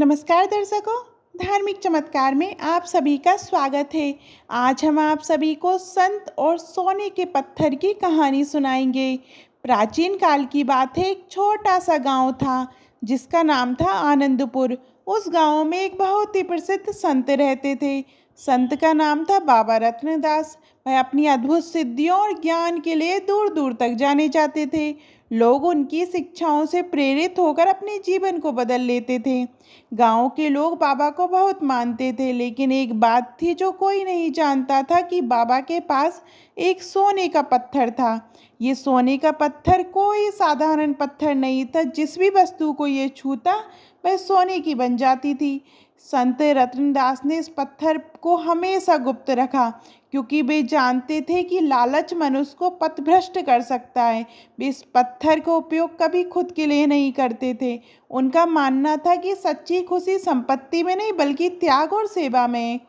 नमस्कार दर्शकों, धार्मिक चमत्कार में आप सभी का स्वागत है। आज हम आप सभी को संत और सोने के पत्थर की कहानी सुनाएंगे। प्राचीन काल की बात है, एक छोटा सा गांव था जिसका नाम था आनंदपुर। उस गांव में एक बहुत ही प्रसिद्ध संत रहते थे। संत का नाम था बाबा रत्नदास। वह अपनी अद्भुत सिद्धियों और ज्ञान के लिए दूर दूर तक जाने जाते थे। लोग उनकी शिक्षाओं से प्रेरित होकर अपने जीवन को बदल लेते थे। गांव के लोग बाबा को बहुत मानते थे, लेकिन एक बात थी जो कोई नहीं जानता था कि बाबा के पास एक सोने का पत्थर था। ये सोने का पत्थर कोई साधारण पत्थर नहीं था। जिस भी वस्तु को ये छूता वह सोने की बन जाती थी। संत रत्नदास ने इस पत्थर को हमेशा गुप्त रखा, क्योंकि वे जानते थे कि लालच मनुष्य को पथभ्रष्ट कर सकता है। वे इस पत्थर का उपयोग कभी खुद के लिए नहीं करते थे। उनका मानना था कि सच्ची खुशी संपत्ति में नहीं, बल्कि त्याग और सेवा में है।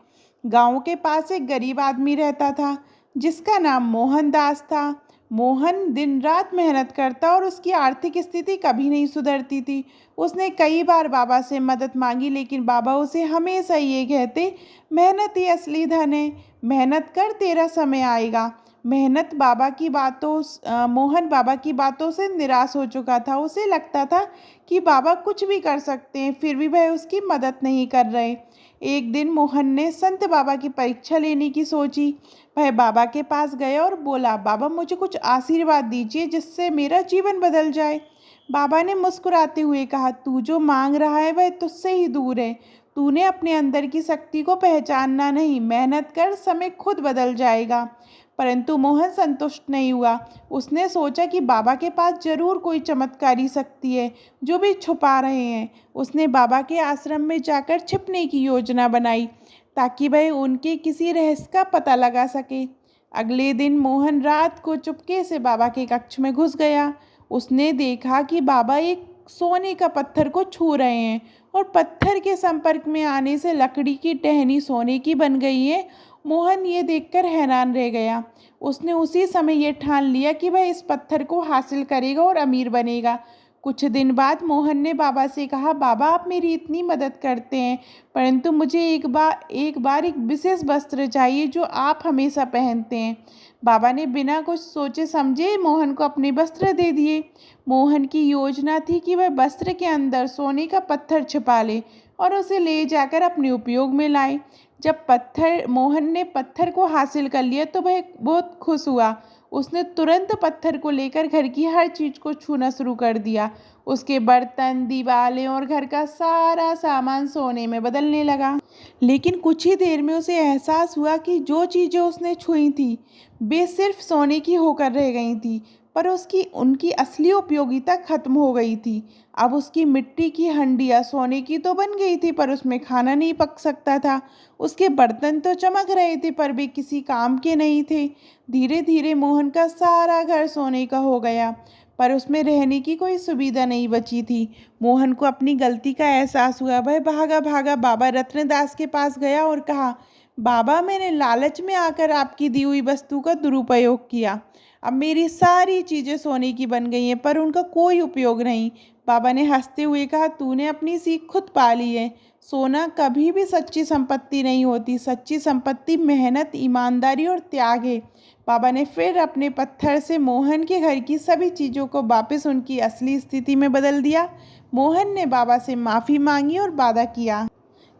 गांव के पास एक गरीब आदमी रहता था जिसका नाम मोहनदास था। मोहन दिन रात मेहनत करता और उसकी आर्थिक स्थिति कभी नहीं सुधरती थी। उसने कई बार बाबा से मदद मांगी, लेकिन बाबा उसे हमेशा ये कहते, मेहनत ही असली धन है, मेहनत कर तेरा समय आएगा। मोहन बाबा की बातों से निराश हो चुका था। उसे लगता था कि बाबा कुछ भी कर सकते हैं, फिर भी वह उसकी मदद नहीं कर रहे। एक दिन मोहन ने संत बाबा की परीक्षा लेने की सोची। वह बाबा के पास गया और बोला, बाबा मुझे कुछ आशीर्वाद दीजिए जिससे मेरा जीवन बदल जाए। बाबा ने मुस्कुराते हुए कहा, तू जो मांग रहा है वह तुझसे ही दूर है। तूने अपने अंदर की शक्ति को पहचानना नहीं। मेहनत कर, समय खुद बदल जाएगा। परंतु मोहन संतुष्ट नहीं हुआ। उसने सोचा कि बाबा के पास जरूर कोई चमत्कारी शक्ति है जो भी छुपा रहे हैं। उसने बाबा के आश्रम में जाकर छिपने की योजना बनाई ताकि वह उनके किसी रहस्य का पता लगा सके। अगले दिन मोहन रात को चुपके से बाबा के कक्ष में घुस गया। उसने देखा कि बाबा एक सोने का पत्थर को छू रहे हैं और पत्थर के संपर्क में आने से लकड़ी की टहनी सोने की बन गई है। मोहन ये देखकर हैरान रह गया। उसने उसी समय ये ठान लिया कि वह इस पत्थर को हासिल करेगा और अमीर बनेगा। कुछ दिन बाद मोहन ने बाबा से कहा, बाबा आप मेरी इतनी मदद करते हैं, परंतु मुझे एक विशेष वस्त्र चाहिए जो आप हमेशा पहनते हैं। बाबा ने बिना कुछ सोचे समझे मोहन को अपने वस्त्र दे दिए। मोहन की योजना थी कि वह वस्त्र के अंदर सोने का पत्थर छिपा ले और उसे ले जाकर अपने उपयोग में लाए। जब मोहन ने पत्थर को हासिल कर लिया तो वह बहुत खुश हुआ। उसने तुरंत पत्थर को लेकर घर की हर चीज़ को छूना शुरू कर दिया। उसके बर्तन, दीवारें और घर का सारा सामान सोने में बदलने लगा। लेकिन कुछ ही देर में उसे एहसास हुआ कि जो चीज़ें उसने छुई थी वे सिर्फ सोने की होकर रह गई थी, पर उनकी असली उपयोगिता खत्म हो गई थी। अब उसकी मिट्टी की हंडिया सोने की तो बन गई थी, पर उसमें खाना नहीं पक सकता था। उसके बर्तन तो चमक रहे थे, पर वे किसी काम के नहीं थे। धीरे धीरे मोहन का सारा घर सोने का हो गया, पर उसमें रहने की कोई सुविधा नहीं बची थी। मोहन को अपनी गलती का एहसास हुआ। वह भागा भागा बाबा रत्नदास के पास गया और कहा, बाबा मैंने लालच में आकर आपकी दी हुई वस्तु का दुरुपयोग किया। अब मेरी सारी चीज़ें सोने की बन गई हैं, पर उनका कोई उपयोग नहीं। बाबा ने हंसते हुए कहा, तूने अपनी सीख खुद पा ली है। सोना कभी भी सच्ची संपत्ति नहीं होती। सच्ची संपत्ति मेहनत, ईमानदारी और त्याग है। बाबा ने फिर अपने पत्थर से मोहन के घर की सभी चीज़ों को वापस उनकी असली स्थिति में बदल दिया। मोहन ने बाबा से माफ़ी मांगी और वादा किया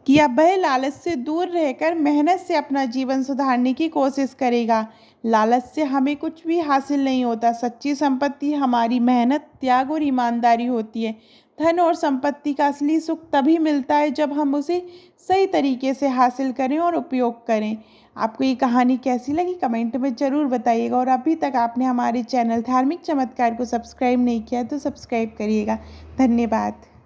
कि अब वह लालच से दूर रहकर मेहनत से अपना जीवन सुधारने की कोशिश करेगा। लालच से हमें कुछ भी हासिल नहीं होता। सच्ची संपत्ति हमारी मेहनत, त्याग और ईमानदारी होती है। धन और संपत्ति का असली सुख तभी मिलता है जब हम उसे सही तरीके से हासिल करें और उपयोग करें। आपको ये कहानी कैसी लगी कमेंट में ज़रूर बताइएगा, और अभी तक आपने हमारे चैनल धार्मिक चमत्कार को सब्सक्राइब नहीं किया तो सब्सक्राइब करिएगा। धन्यवाद।